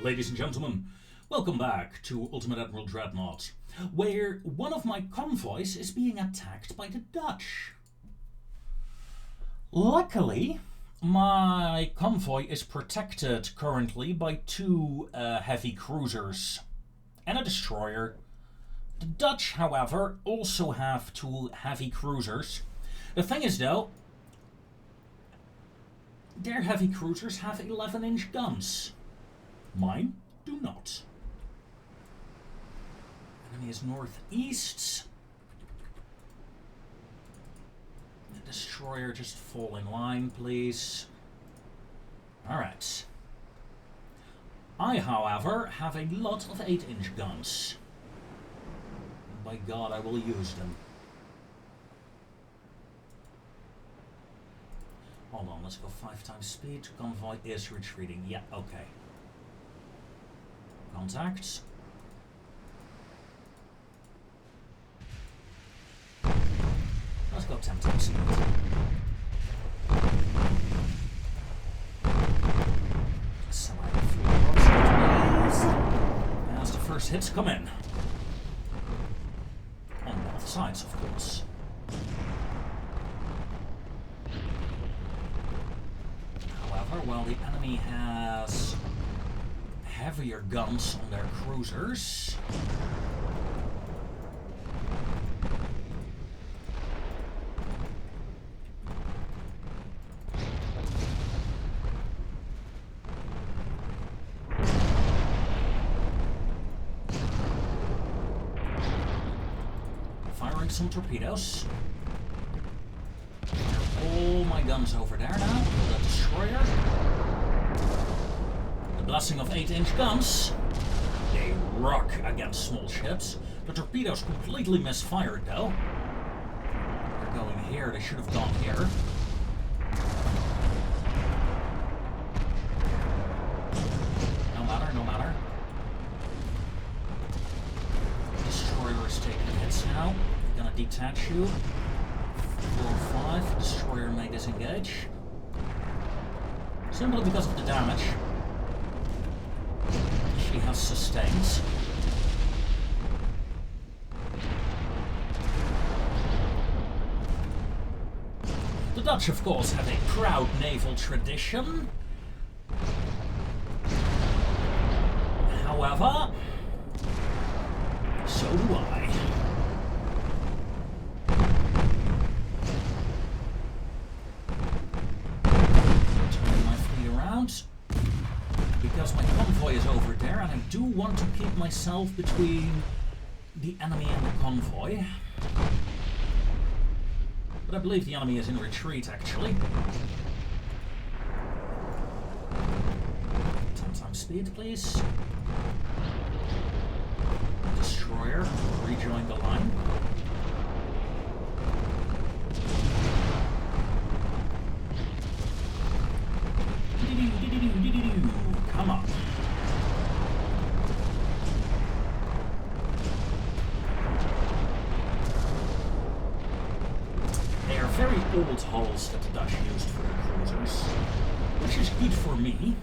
Ladies and gentlemen, welcome back to Ultimate Admiral Dreadnought, where one of my convoys is being attacked by the Dutch. Luckily, my convoy is protected currently by two heavy cruisers and a destroyer. The Dutch, however, also have two heavy cruisers. The thing is though, their heavy cruisers have 11-inch guns. Mine do not. Enemy is northeast. The destroyer just fall in line, please. Alright. I, however, have a lot of 8-inch guns. By God, I will use them. Hold on, let's go 5 times speed. Convoy is retreating. Yeah, okay. Contacts. Let's go 10 times speed. As the first hits come in. On both sides, of course. However, while the enemy has heavier guns on their cruisers, firing some torpedoes. All my guns over there now. The destroyer. The blessing of 8-inch guns. They rock against small ships. The torpedoes completely misfired though. They're going here. They should have gone here. No matter, no matter. Destroyer is taking hits now. Gonna detach you. 4 or 5. Destroyer may disengage. Simply because of the damage she has sustained. The Dutch, of course, have a proud naval tradition. However, so do I. Because my convoy is over there and I do want to keep myself between the enemy and the convoy. But I believe the enemy is in retreat actually. 10 times speed, please. Destroyer, rejoin the line. Come on. They are very old hulls that the Dutch used for their cruisers, which is good for me.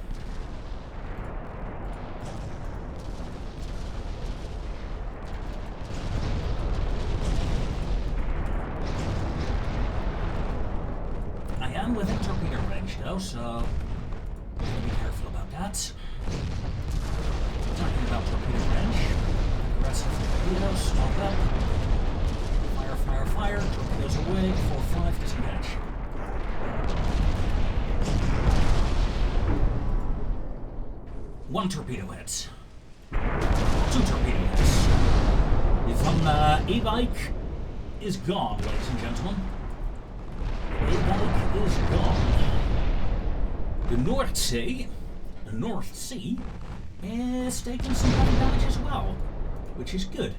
I am within torpedo range though, so be careful about that. Talking about torpedo range. Aggressive torpedoes, smoke up. Fire, fire, fire. Torpedoes away. 4-5, disengage. One torpedo hit. 2 torpedo hits. Van Iberian is gone, ladies and gentlemen. Iberian is gone. The North Sea is taking some heavy damage as well, which is good.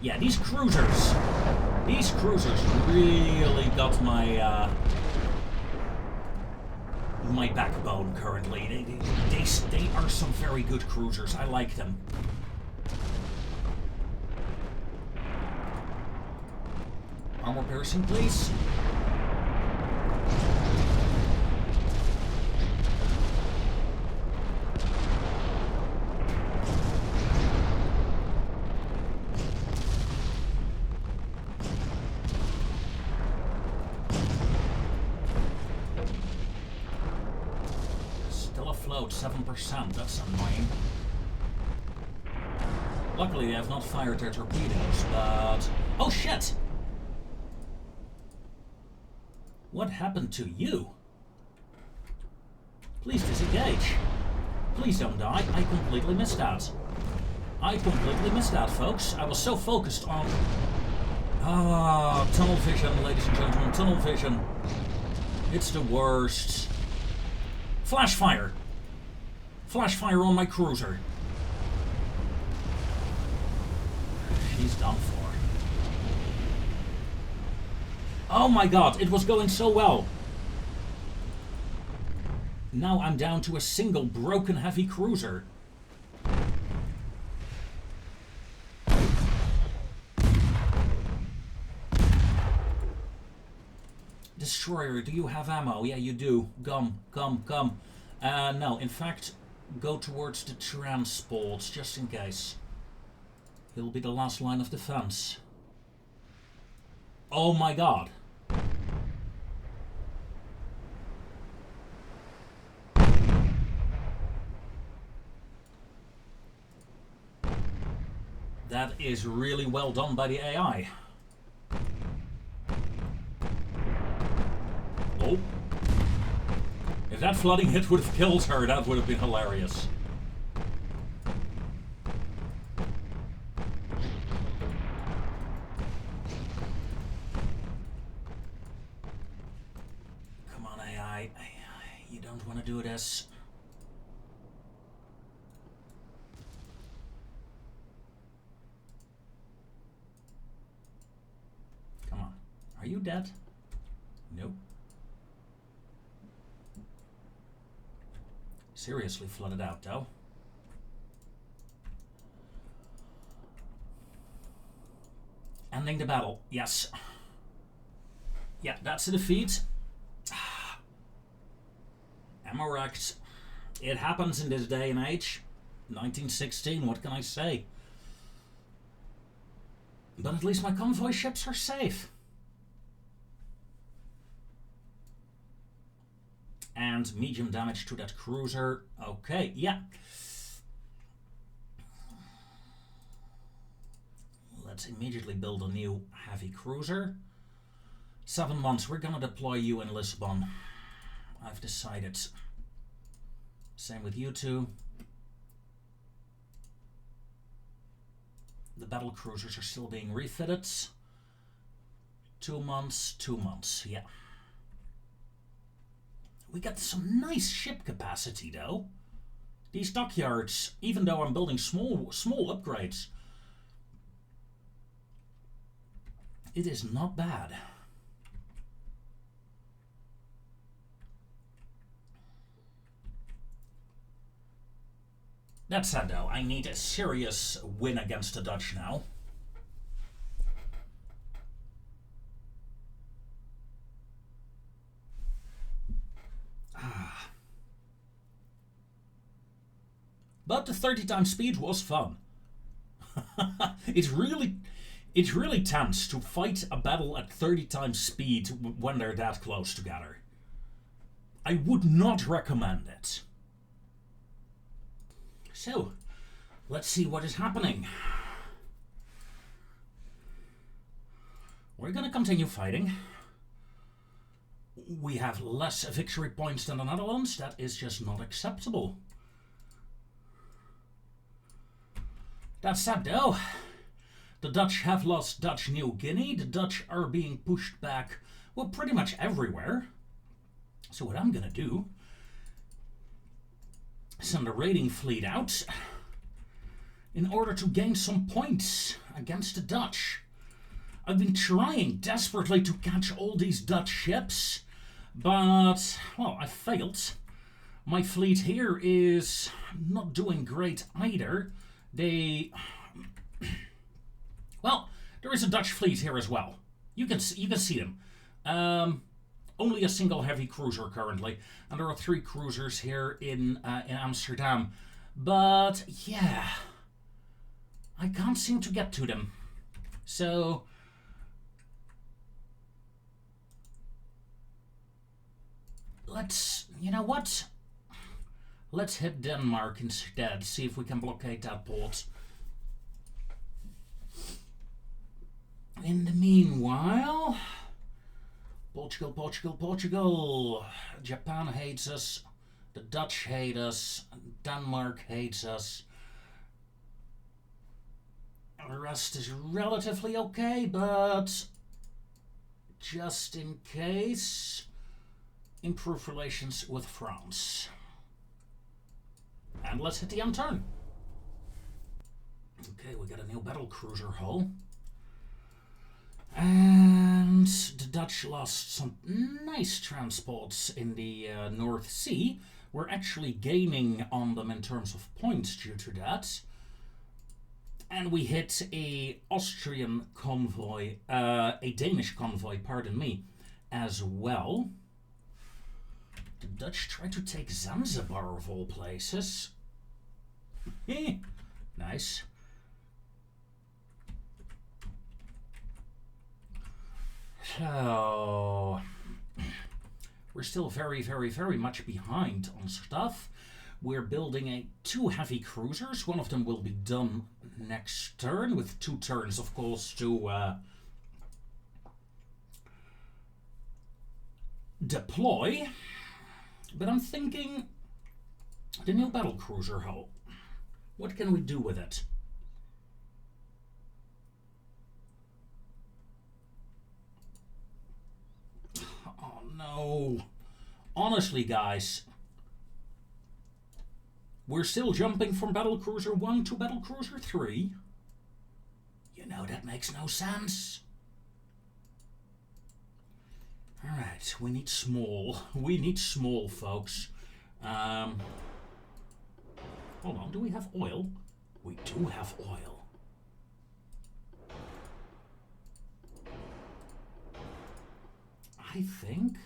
Yeah, these cruisers really got my my backbone currently. They are some very good cruisers. I like them. Armor piercing, please. slowed 7%. That's annoying. Luckily, they have not fired their torpedoes, but... Oh, shit! What happened to you? Please disengage. Please don't die. I completely missed that. I completely missed that, folks. I was so focused on... Ah, tunnel vision, ladies and gentlemen. Tunnel vision. It's the worst. Flash fire. Flash fire on my cruiser. She's done for. Oh my god, it was going so well. Now I'm down to a single broken heavy cruiser. Destroyer, do you have ammo? Yeah, you do. Come. No, in fact, go towards the transports, just in case. He'll be the last line of defense. Oh my god. That is really well done by the AI. Oh. If that flooding hit would have killed her, that would have been hilarious. Come on, AI. You don't want to do this. Come on. Are you dead? Nope. Seriously flooded out, though. Ending the battle. Yes. Yeah, that's a defeat. Ammo wrecked. It happens in this day and age. 1916, what can I say? But at least my convoy ships are safe. And medium damage to that cruiser. Okay, yeah. Let's immediately build a new heavy cruiser. 7 months. We're gonna deploy you in Lisbon. I've decided. Same with you two. The battle cruisers are still being refitted. 2 months, 2 months, yeah. We got some nice ship capacity, though. These dockyards, even though I'm building small upgrades, it is not bad. That said, though, I need a serious win against the Dutch now. But the 30 times speed was fun. It's really tense to fight a battle at 30 times speed when they're that close together. I would not recommend it. So, let's see what is happening. We're gonna continue fighting. We have less victory points than the Netherlands. That is just not acceptable. That said, though, the Dutch have lost Dutch New Guinea. The Dutch are being pushed back, well, pretty much everywhere. So what I'm gonna do, send a raiding fleet out in order to gain some points against the Dutch. I've been trying desperately to catch all these Dutch ships, but, well, I failed. My fleet here is not doing great either. Well, there is a Dutch fleet here as well. You can see them. Only a single heavy cruiser currently, and there are 3 cruisers here in Amsterdam. But yeah, I can't seem to get to them. So let's, you know what? Let's hit Denmark instead, see if we can blockade that port. In the meanwhile, Portugal, Portugal, Portugal. Japan hates us. The Dutch hate us. Denmark hates us. The rest is relatively okay, but just in case, improve relations with France. And let's hit the end turn. Okay, we got a new battle cruiser hull. And the Dutch lost some nice transports in the North Sea. We're actually gaining on them in terms of points due to that. And we hit a Austrian convoy, a Danish convoy, pardon me, as well. The Dutch tried to take Zanzibar of all places. Nice. So we're still very, very, very much behind on stuff. We're building 2 heavy cruisers. One of them will be done next turn, with 2 turns, of course, to deploy. But I'm thinking the new battle cruiser hull. What can we do with it? Oh no. Honestly, guys, we're still jumping from Battlecruiser 1 to Battlecruiser 3. You know, that makes no sense. Alright, we need small. We need small, folks. Hold on, do we have oil? We do have oil. I think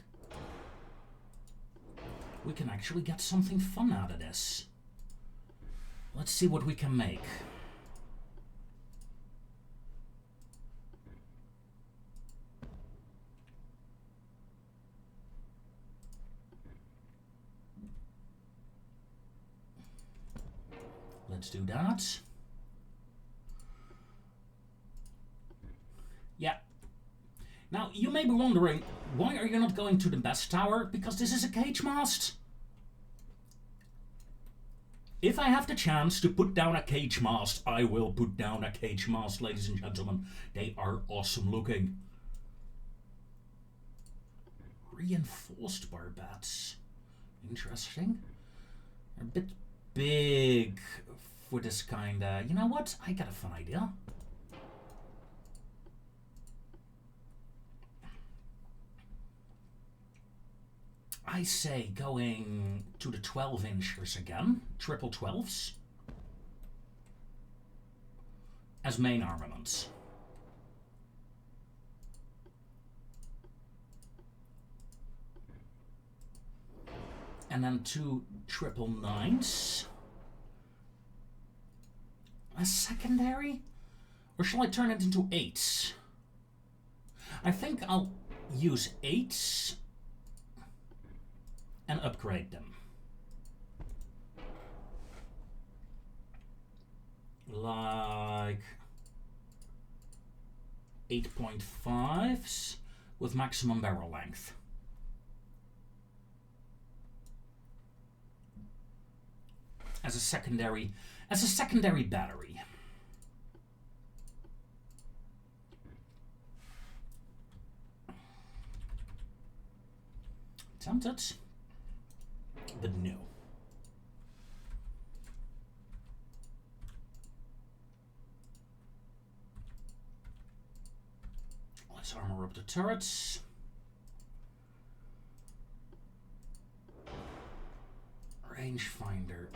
we can actually get something fun out of this. Let's see what we can make. Let's do that. Yeah. Now, you may be wondering, why are you not going to the best tower? Because this is a cage mast. If I have the chance to put down a cage mast, I will put down a cage mast, ladies and gentlemen. They are awesome looking. Reinforced barbets. Interesting. They're a bit big for this kind of... You know what? I got a fun idea. I say going to the 12-inchers again, triple 12s, as main armaments. And then 2 triple 9s. A secondary? Or shall I turn it into 8s? I think I'll use 8s and upgrade them. Like 8.5s with maximum barrel length. As a secondary battery. Tempted, but no. Let's armor up the turrets. Rangefinder,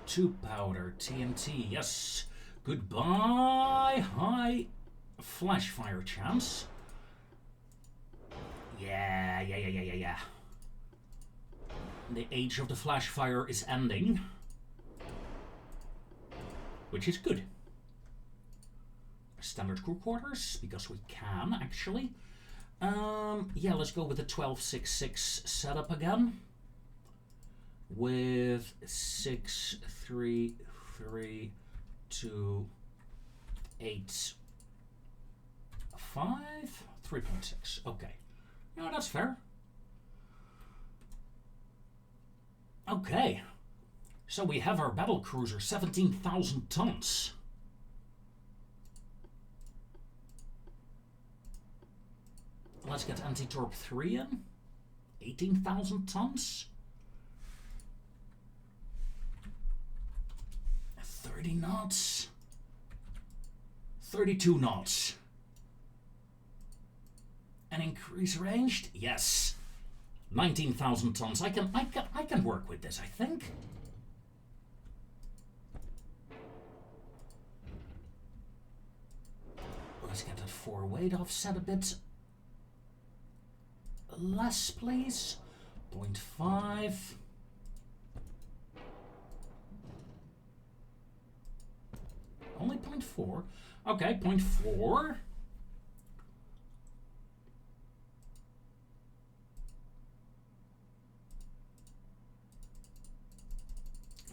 2 powder, TNT, yes. Goodbye, high flash fire chance. Yeah. The age of the flash fire is ending, which is good. Standard crew quarters, because we can actually. Yeah, let's go with the 12.66 setup again. with 6, 3, 3, 2, 8, 5, 3.6. Okay. No, that's fair. Okay. So we have our battle cruiser, 17,000 tons. Let's get anti-torp 3 in. 18,000 tons. 30 knots. 32 knots. And increase ranged? Yes. 19,000 tons. I can work with this, I think. Let's get that 4 weight offset a bit less, please. 0.5. Only 0.4. Okay, 0.4.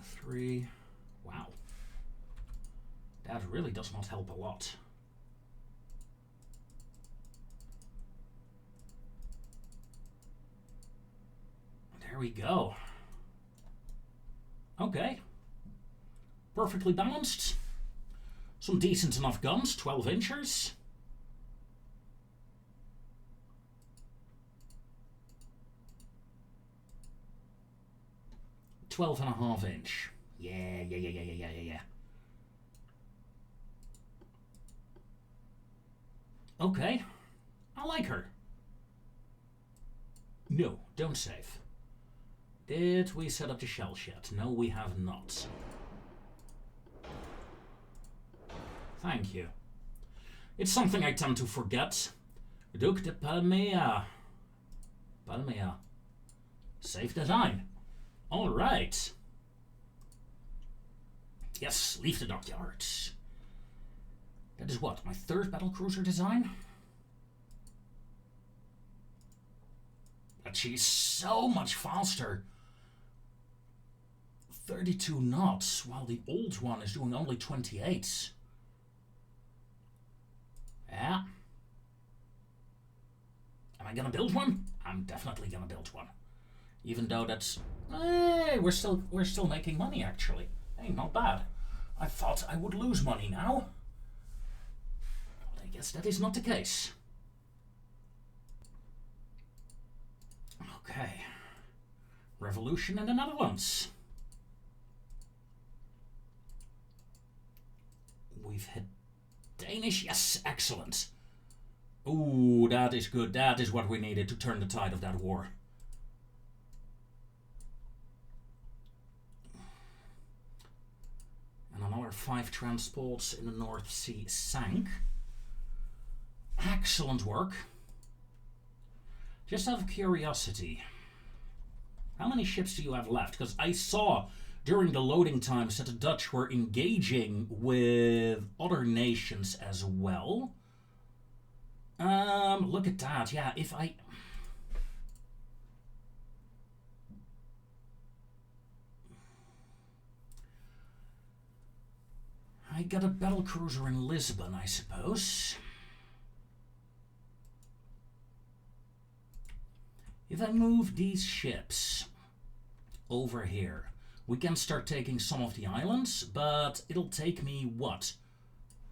Three. Wow. That really does not help a lot. There we go. Okay. Perfectly balanced. Some decent enough guns, 12 inchers. .5 inch. Yeah. Okay. I like her. No, don't save. Did we set up the shell shed? No, we have not. Thank you. It's something I tend to forget. Duc de Palmea. Palmea. Safe design. Alright. Yes, leave the dockyards. That is what, my 3rd battlecruiser design? But she's so much faster. 32 knots, while the old one is doing only 28. Yeah. Am I gonna build one? I'm definitely gonna build one. Even though that's... Hey, we're still making money, actually. Hey, not bad. I thought I would lose money now. But I guess that is not the case. Okay. Revolution in the Netherlands. We've hit Danish. Yes, excellent. Ooh, that is good. That is what we needed to turn the tide of that war. And another 5 transports in the North Sea sank. Excellent work. Just out of curiosity, how many ships do you have left? Because I saw during the loading times that the Dutch were engaging with other nations as well. Look at that. Yeah, if I got a battlecruiser in Lisbon, I suppose. If I move these ships over here, we can start taking some of the islands, but it'll take me, what?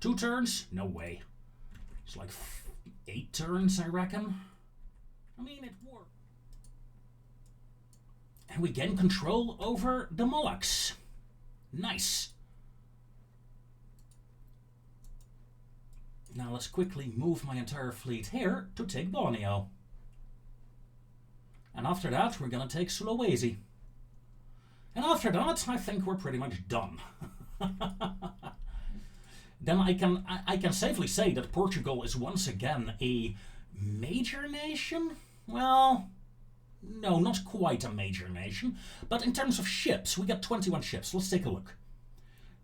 2 turns? No way. It's like 8 turns, I reckon. I mean, it worked. And we gain control over the Molucks. Nice. Now let's quickly move my entire fleet here to take Borneo. And after that, we're gonna take Sulawesi. And after that, I think we're pretty much done. Then I can safely say that Portugal is once again a major nation. Well, no, not quite a major nation. But in terms of ships, we got 21 ships. Let's take a look.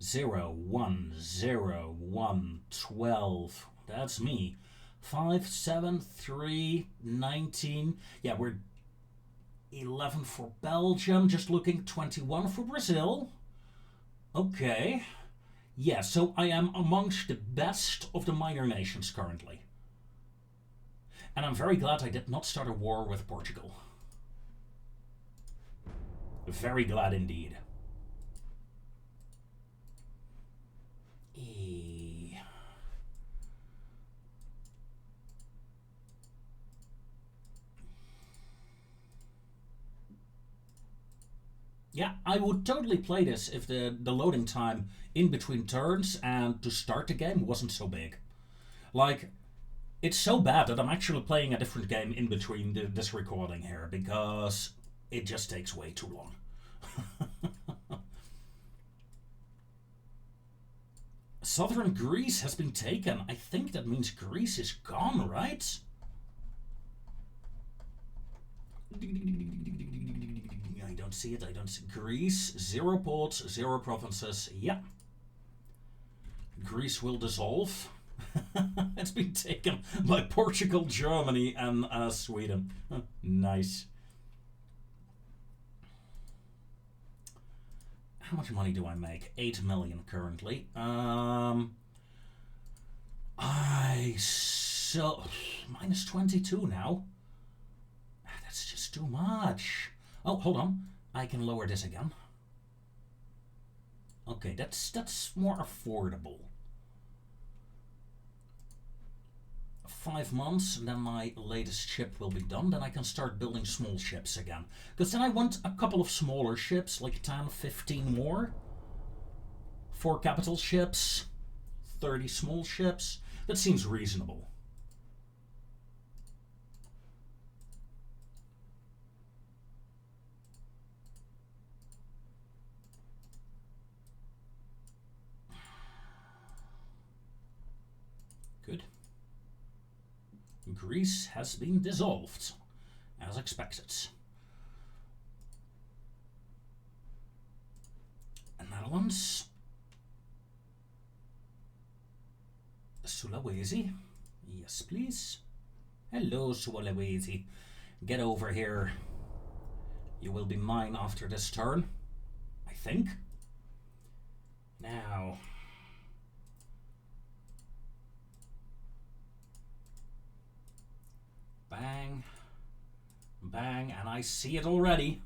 0, 1, 0, 1, 12. That's me. 5, 7, 3, 19. Yeah, we're 11 for Belgium, just looking, 21 for Brazil. Okay. Yeah, so I am amongst the best of the minor nations currently. And I'm very glad I did not start a war with Portugal. Very glad indeed. Yeah, I would totally play this if the loading time in between turns and to start the game wasn't so big. Like, it's so bad that I'm actually playing a different game in between this recording here because it just takes way too long. Southern Greece has been taken. I think that means Greece is gone, right? I don't see it. I don't see Greece. 0 ports, 0 provinces. Yeah. Greece will dissolve. It's been taken by Portugal, Germany, and Sweden. Nice. How much money do I make? 8 million currently. Minus 22 now. That's just too much. Oh, hold on. I can lower this again. Okay, that's more affordable. 5 months, and then my latest ship will be done. Then I can start building small ships again. Because then I want a couple of smaller ships, like 10, 15 more. 4 capital ships, 30 small ships. That seems reasonable. Good. Greece has been dissolved, as expected. Netherlands. Sulawesi. Yes, please. Hello, Sulawesi. Get over here. You will be mine after this turn, I think. Now... bang, bang, and I see it already.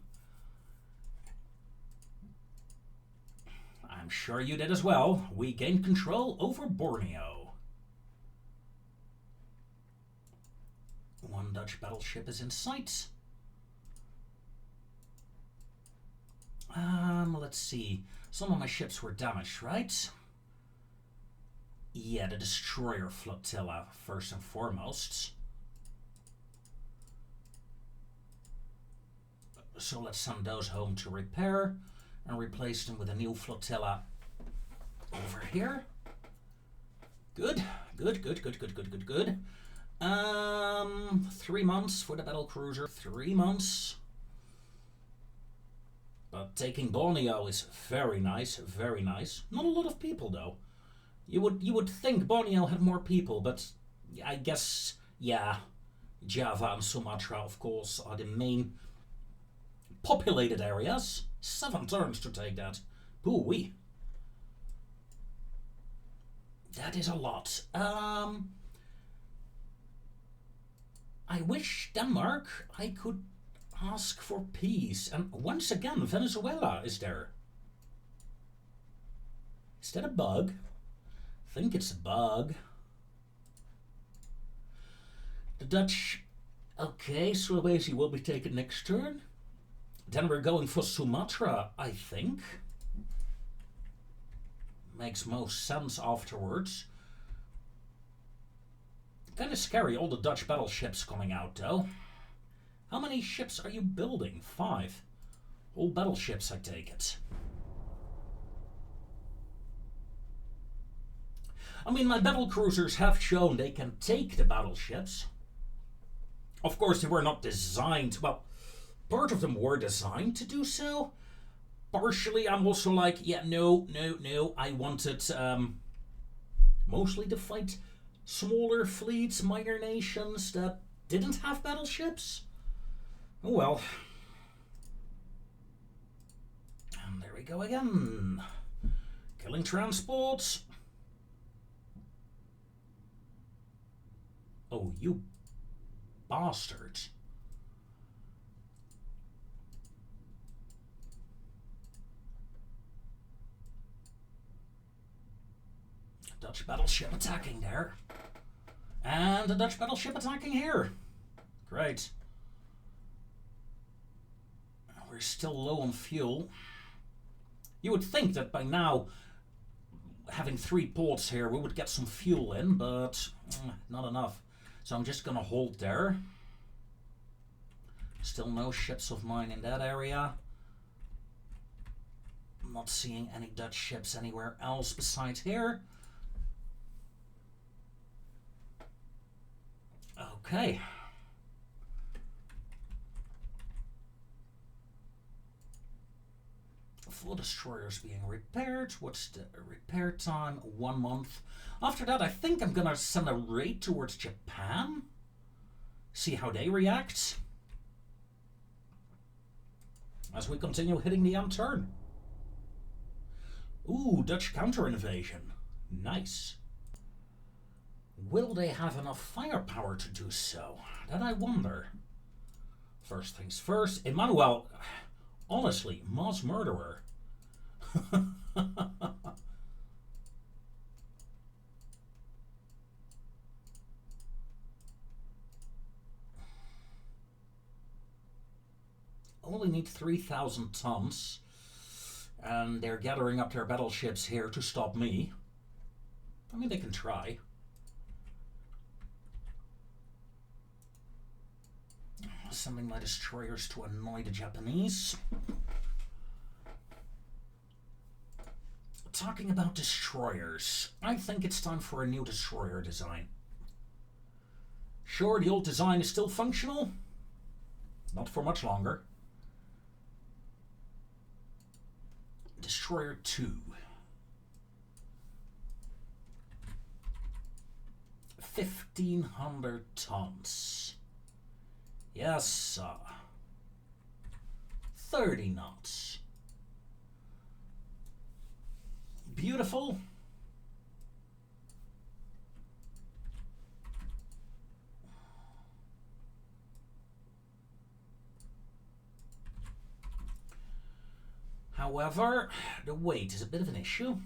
I'm sure you did as well. We gained control over Borneo. 1 Dutch battleship is in sight. Let's see. Some of my ships were damaged, right? Yeah, the destroyer flotilla, first and foremost. So let's send those home to repair and replace them with a new flotilla over here. Good, good, good, good, good, good, good, good. 3 months for the battle cruiser. 3 months. But taking Borneo is very nice, very nice. Not a lot of people though. You would think Borneo had more people, but I guess, yeah, Java and Sumatra, of course, are the main populated areas. 7 turns to take that. Ooh-wee. That is a lot. I wish Denmark I could ask for peace. And once again, Venezuela is there. Is that a bug? I think it's a bug. The Dutch... Okay, Sulawesi will be taken next turn. Then we're going for Sumatra, I think. Makes most sense afterwards. Kind of scary, all the Dutch battleships coming out, though. How many ships are you building? 5. All battleships, I take it. I mean, my battle cruisers have shown they can take the battleships. Of course, they were not designed... Well, part of them were designed to do so. Partially, I'm also like, yeah, no. I wanted mostly to fight smaller fleets, minor nations that didn't have battleships. Oh well. we go again. Killing transports. Oh, you bastards. Dutch battleship attacking there. And a Dutch battleship attacking here. Great. We're still low on fuel. You would think that by now, having 3 ports here, we would get some fuel in, but not enough. So I'm just gonna hold there. Still no ships of mine in that area. I'm not seeing any Dutch ships anywhere else besides here. Okay. Full destroyers being repaired. What's the repair time? 1 month. After that, I think I'm gonna send a raid towards Japan. See how they react. As we continue hitting the end turn. Ooh, Dutch counter-invasion. Nice. Will they have enough firepower to do so? That I wonder. First things first, Emmanuel, honestly, mass murderer. Only need 3,000 tons, and they're gathering up their battleships here to stop me. I mean, they can try. Sending my destroyers to annoy the Japanese. Talking about destroyers, I think it's time for a new destroyer design. Sure, the old design is still functional. Not for much longer. Destroyer 2. 1,500 tons. Yes, sir. 30 knots. Beautiful. However, the weight is a bit of an issue.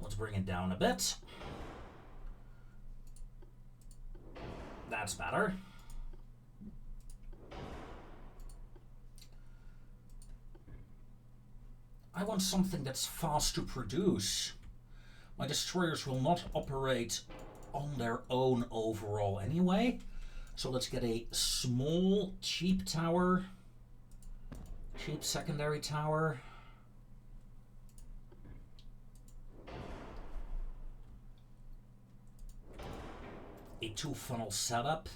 Let's bring it down a bit. That's better. I want something that's fast to produce. My destroyers will not operate on their own overall anyway. So let's get a small, cheap tower. Cheap secondary tower. A 2-funnel setup.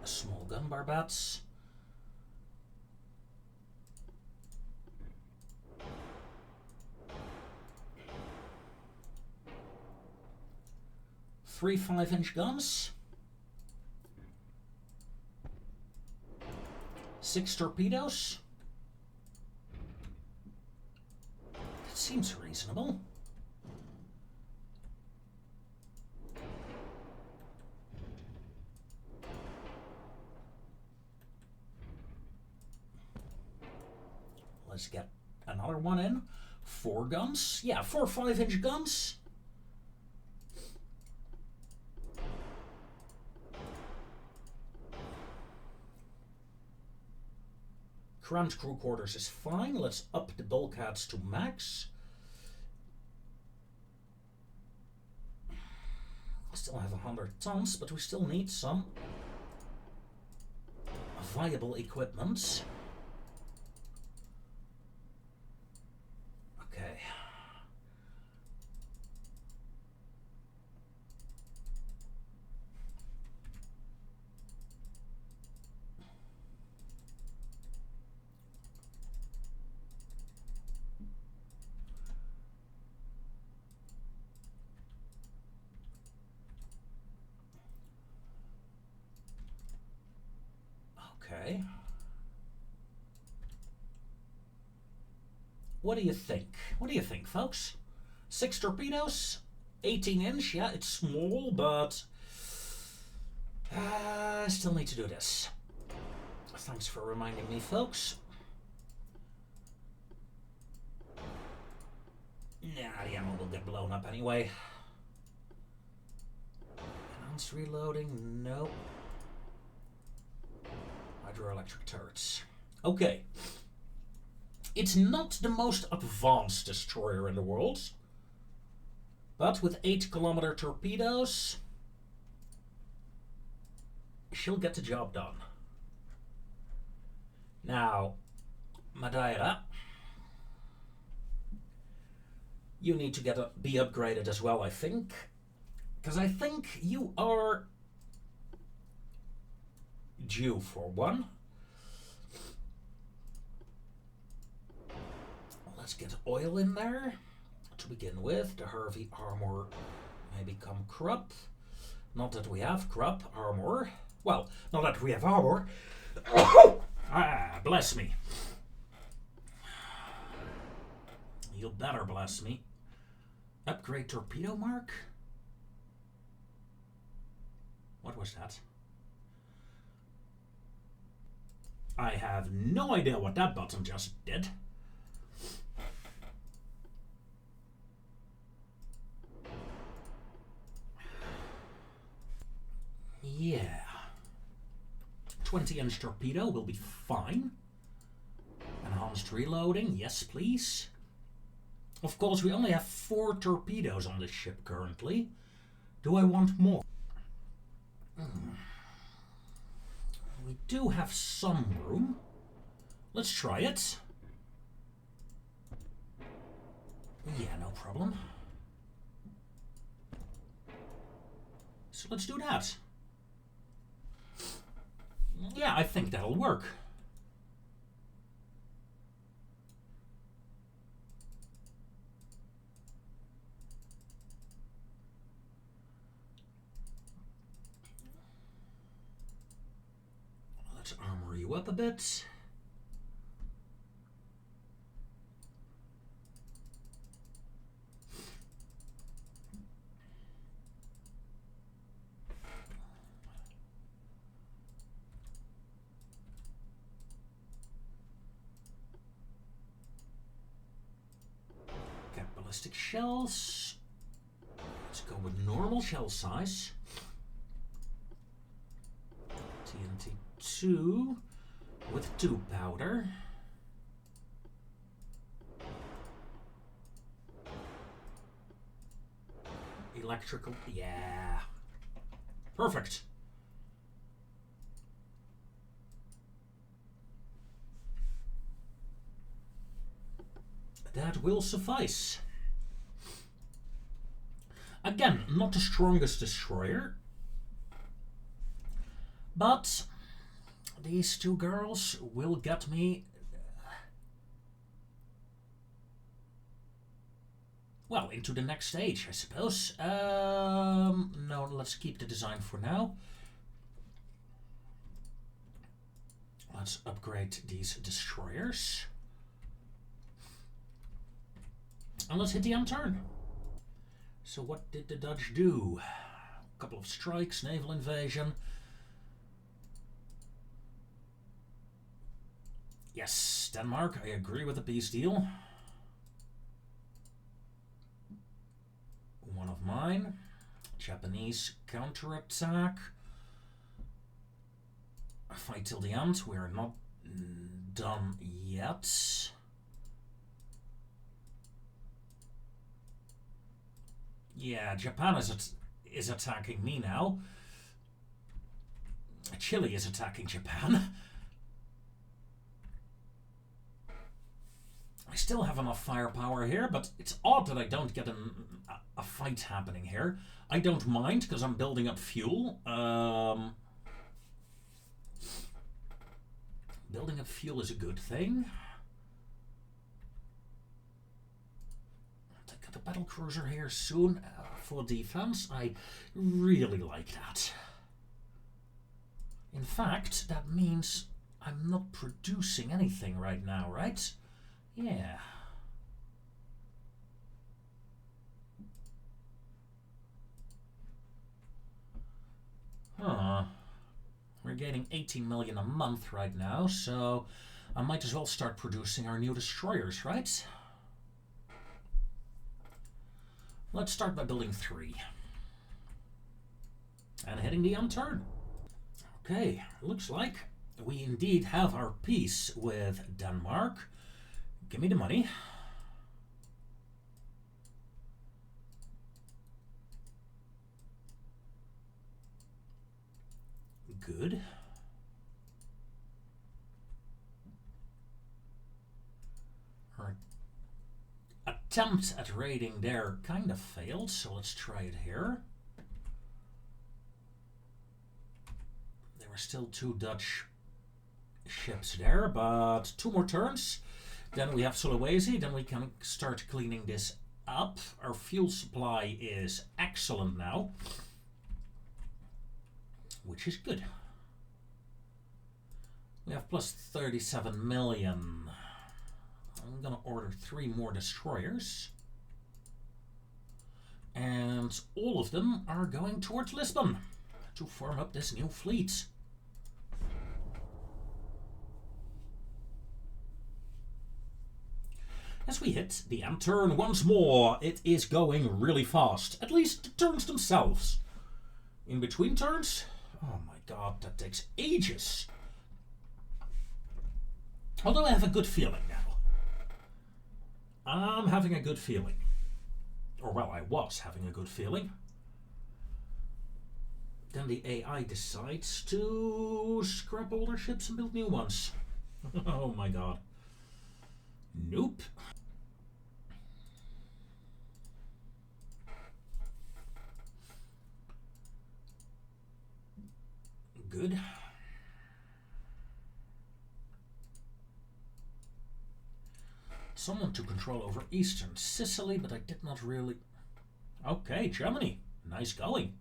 Small gun barbettes. Three 5-inch guns. 6 torpedoes. That seems reasonable. Let's get another one in. 4 guns. Yeah, 4 5-inch guns. Cramped crew quarters is fine. Let's up the bulkheads to max. Still have 100 tons, but we still need some viable equipment. Okay. What do you think? What do you think, folks? 6 torpedoes? 18-inch? Yeah, it's small, but I still need to do this. Thanks for reminding me, folks. Nah, the ammo will get blown up anyway. Enhanced reloading? No. Hydroelectric turrets. Okay. It's not the most advanced destroyer in the world, but with 8-kilometer torpedoes, she'll get the job done. Now, Madeira, you need to be upgraded as well, I think, because I think you are due for one. Let's get oil in there to begin with. The heavy armor may become Krupp. Not that we have Krupp armor. Well, not that we have armor. Ah, bless me. You better bless me. Upgrade torpedo mark? What was that? I have no idea what that button just did. Yeah. 20-inch torpedo will be fine. Enhanced reloading, yes please. Of course, we only have 4 torpedoes on this ship currently. Do I want more? We do have some room. Let's try it. Yeah, no problem. So let's do that. Yeah, I think that'll work. Let's armor you up a bit. Ballistic shells. Let's go with normal shell size. TNT 2 with 2 powder. Electrical, yeah. Perfect. That will suffice. Again, not the strongest destroyer, but these 2 girls will get me, well, into the next stage, I suppose. No, let's keep the design for now. Let's upgrade these destroyers. And let's hit the end turn. So what did the Dutch do? A couple of strikes, naval invasion. Yes, Denmark, I agree with the peace deal. One of mine. Japanese counterattack. Fight till the end. We are not done yet. Yeah, Japan is attacking me now. Chile is attacking Japan. I still have enough firepower here, but it's odd that I don't get a fight happening here. I don't mind, because I'm building up fuel. Building up fuel is a good thing. Take the battle cruiser here soon for defense. I really like that. In fact, that means I'm not producing anything right now, right? Yeah. Huh. We're getting 18 million a month right now, so I might as well start producing our new destroyers, right? Let's start by building 3. And hitting the end turn. Okay, looks like we indeed have our peace with Denmark. Give me the money. Good. Our attempt at raiding there kind of failed, so let's try it here. There were still 2 Dutch ships there, but 2 more turns. Then we have Sulawesi, then we can start cleaning this up. Our fuel supply is excellent now, which is good. We have plus 37 million. I'm gonna order 3 more destroyers. And all of them are going towards Lisbon to form up this new fleet. As we hit the end turn once more, it is going really fast. At least the turns themselves. In between turns, oh my god, that takes ages. Although I have a good feeling now. I'm having a good feeling. Or well, I was having a good feeling. Then the AI decides to scrap all their ships and build new ones. Oh my god. Nope. Good. Someone to control over eastern Sicily, but I did not really... Okay, Germany. Nice going.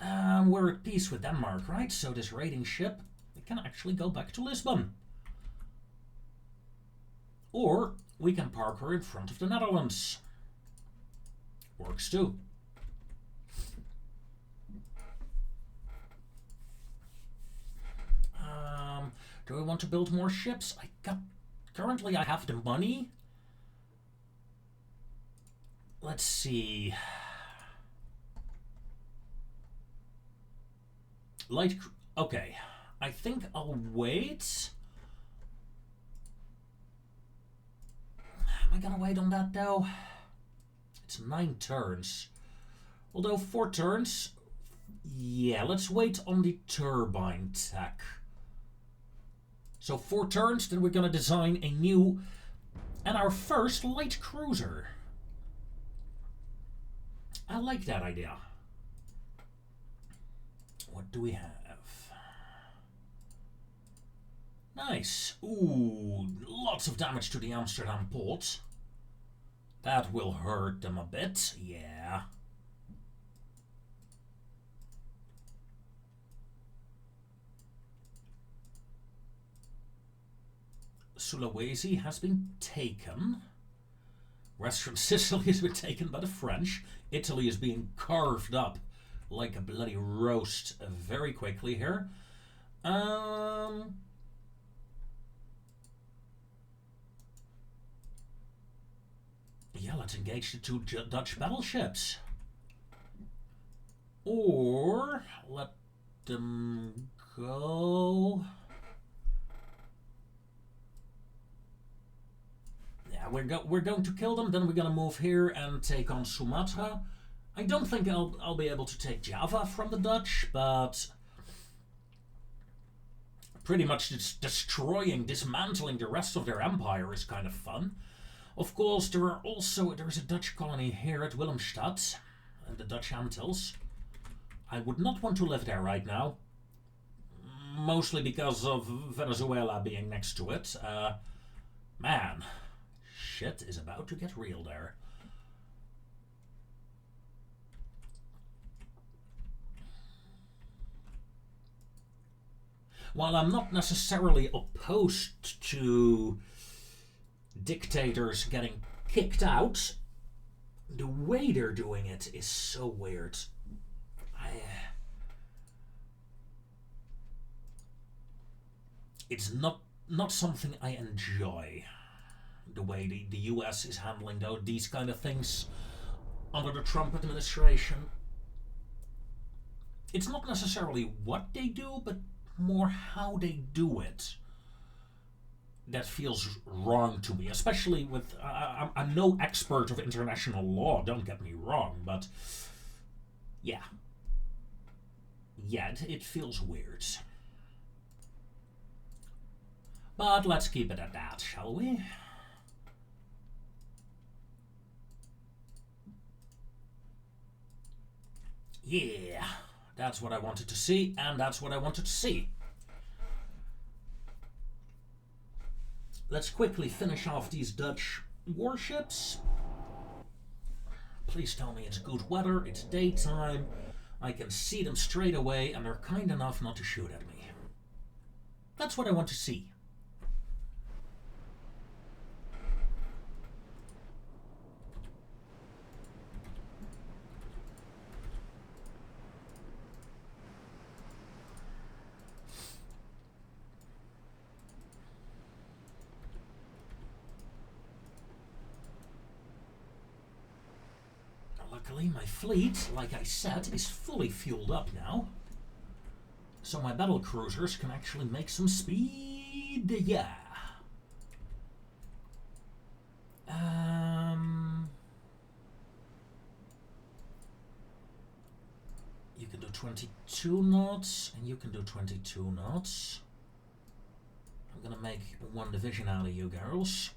We're at peace with Denmark, right? So this raiding ship, it can actually go back to Lisbon. Or we can park her in front of the Netherlands. Works too. Do I want to build more ships? Currently I have the money. Let's see. Okay. I think I'll wait. Am I gonna wait on that though? It's 9 turns. Although 4 turns. Yeah, let's wait on the turbine tech. So 4 turns, then we're gonna design a new and our first light cruiser. I like that idea. What do we have? Nice. Ooh, lots of damage to the Amsterdam port. That will hurt them a bit, yeah. Sulawesi has been taken. Western Sicily has been taken by the French. Italy is being carved up like a bloody roast very quickly here. Yeah, let's engage the 2 Dutch battleships. Or let them go. Yeah, we're going to kill them. Then we're gonna move here and take on Sumatra. I don't think I'll be able to take Java from the Dutch, but pretty much just dismantling the rest of their empire is kind of fun. Of course, there's a Dutch colony here at Willemstad, and the Dutch Antilles. I would not want to live there right now, mostly because of Venezuela being next to it. Man, shit is about to get real there. While I'm not necessarily opposed to dictators getting kicked out, the way they're doing it is so weird. it's not something I enjoy. The way the US is handling these kind of things under the Trump administration. It's not necessarily what they do, but more how they do it. That feels wrong to me, especially with... I'm no expert of international law, don't get me wrong, but... Yeah. Yeah, it feels weird. But let's keep it at that, shall we? Yeah, that's what I wanted to see, and that's what I wanted to see. Let's quickly finish off these Dutch warships. Please tell me it's good weather, it's daytime, I can see them straight away, and they're kind enough not to shoot at me. That's what I want to see. Luckily, my fleet, like I said, is fully fueled up now. So my battle cruisers can actually make some speed, yeah. You can do 22 knots, and you can do 22 knots. I'm gonna make one division out of you girls.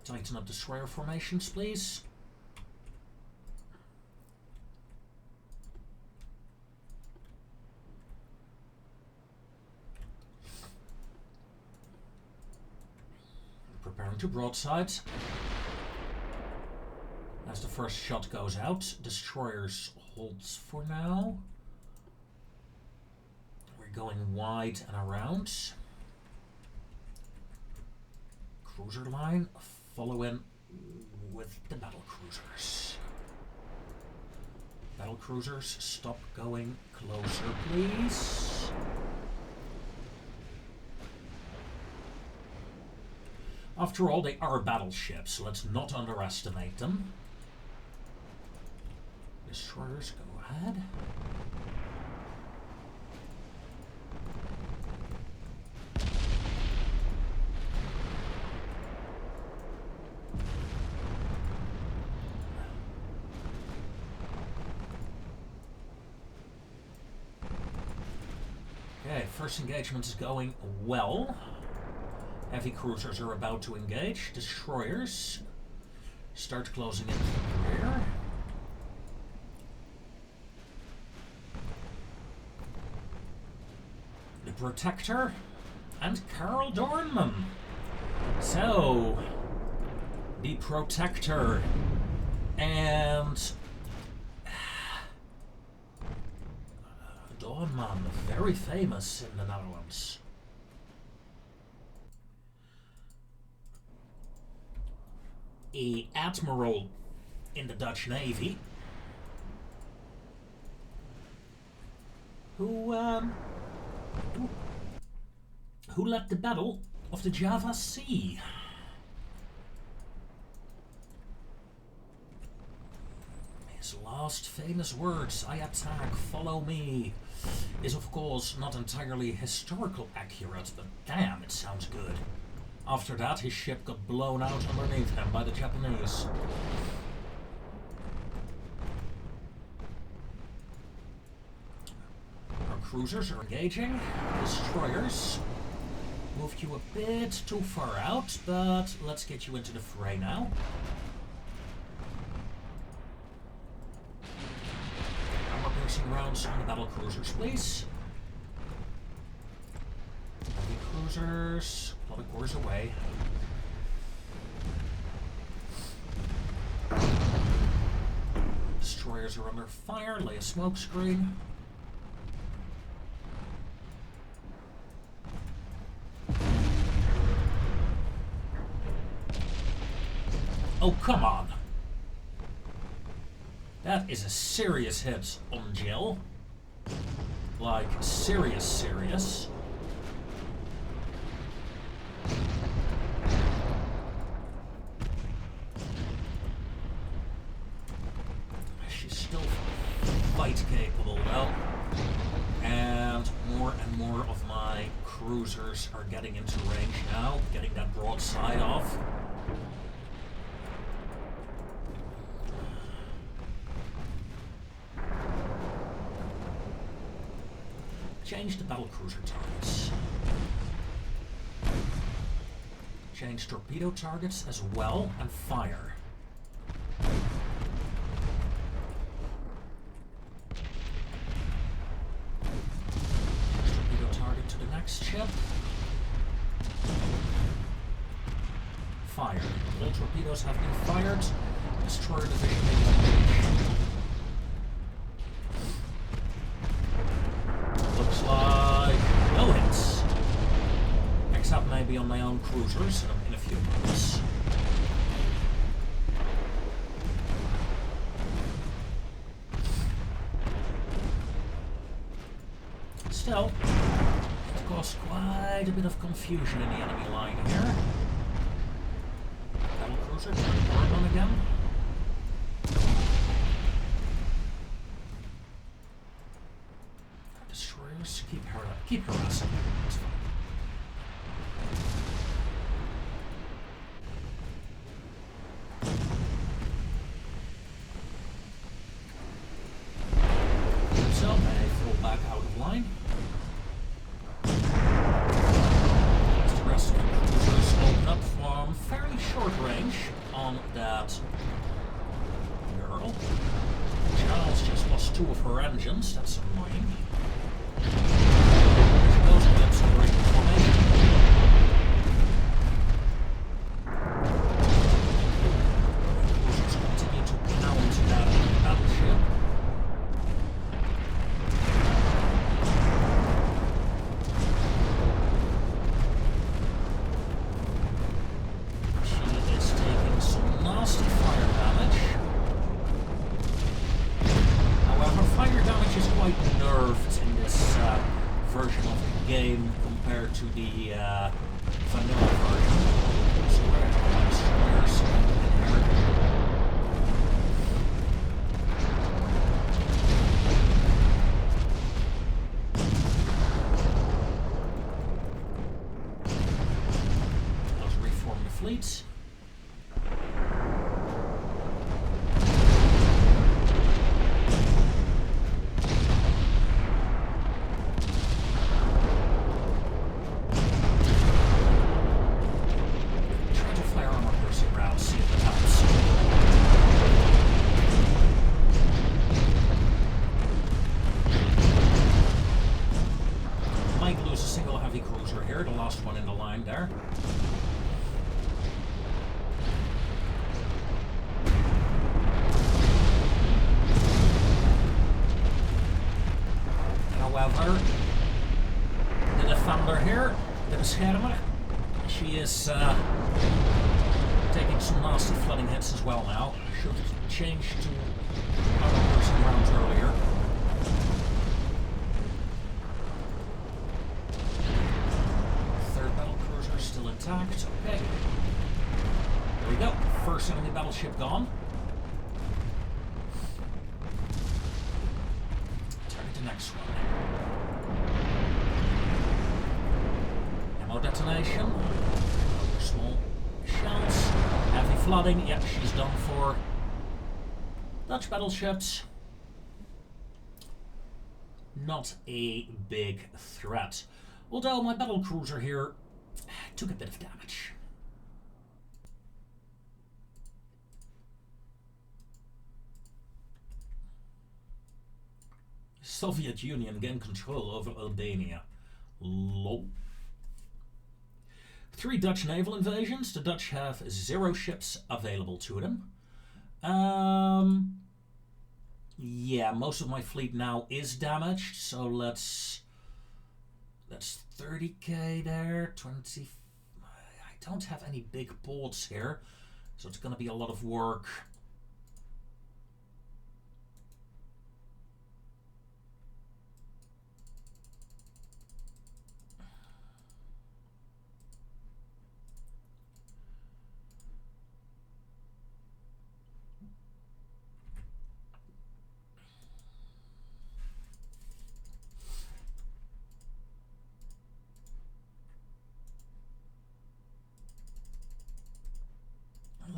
Tighten up destroyer formations, please. Preparing to broadside. As the first shot goes out, destroyers holds for now. We're going wide and around. Cruiser line. Follow in with the battle cruisers. Battle cruisers, stop going closer, please. After all, they are battleships, so let's not underestimate them. Destroyers, go ahead. First engagement is going well. Heavy cruisers are about to engage. Destroyers start closing in from the rear. The Protector and Karl Dornman. So, the Protector and Dornman, very famous in the Netherlands. An admiral in the Dutch Navy who led the Battle of the Java Sea. His last famous words, "I attack, follow me," is of course not entirely historical accurate, but damn, it sounds good. After that, his ship got blown out underneath him by the Japanese. Our cruisers are engaging. Destroyers moved you a bit too far out, but let's get you into the fray now. Armor-piercing rounds on the battle cruisers, please. Heavy cruisers, a lot of course away. Destroyers are under fire, lay a smoke screen. Oh, come on! That is a serious hit on Jill. Like, serious. She's still fight capable though. And more of my cruisers are getting into range now, getting that broadside off. Change the battlecruiser targets. Change torpedo targets as well, and fire. Torpedo target to the next ship. Fire. All torpedoes have been fired. Destroyer division engaged. Looks like no hits. Except maybe on my own cruisers in a few months. Still, it caused quite a bit of confusion in the enemy line here. Battlecruiser, turn on again. Destroyers, keep harassing. It's fine. So, may fall back out of line. As the rest of the cruisers open up from fairly short range on that girl. Charles just lost 2 of her engines, that's annoying. She goes against the breaking formation. Cruisers continue to pound that battleship. She is taking some nasty fire damage. However, fire damage is quite nerfed in this version of the game compared to the vanilla version. So we're going to have destroyers inherently. Let's reform the fleet. There. However, the defender here, the beschermer, she is taking some nasty flooding hits as well now. Should change to other person rounds earlier. Still intact. Okay. There we go. First enemy battleship gone. Target the next one. Ammo detonation. Other small shells. Heavy flooding. Yep, she's done for. Dutch battleships. Not a big threat. Although my battlecruiser here took a bit of damage. Soviet Union gained control over Albania. Lol. 3 Dutch naval invasions. The Dutch have 0 ships available to them. Yeah, most of my fleet now is damaged, so that's 30k there, 20. I don't have any big ports here, so it's going to be a lot of work.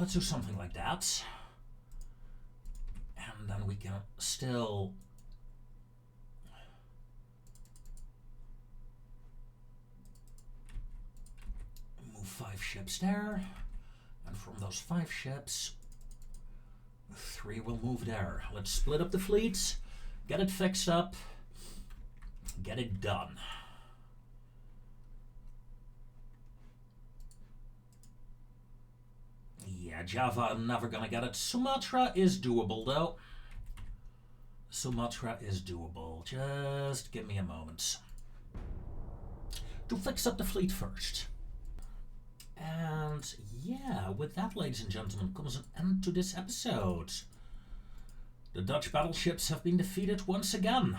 let's do something like that. And then we can still move 5 ships there. And from those 5 ships, 3 will move there. Let's split up the fleet, get it fixed up, get it done. Yeah, Java, I'm never gonna get it. Sumatra is doable, though. Sumatra is doable. Just give me a moment to fix up the fleet first. And yeah, with that, ladies and gentlemen, comes an end to this episode. The Dutch battleships have been defeated once again.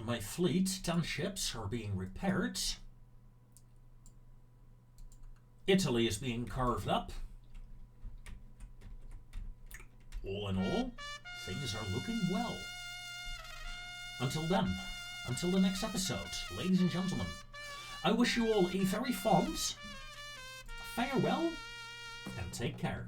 My fleet, 10 ships, are being repaired. Italy is being carved up. All in all, things are looking well. Until then, until the next episode, ladies and gentlemen, I wish you all a very fond farewell and take care.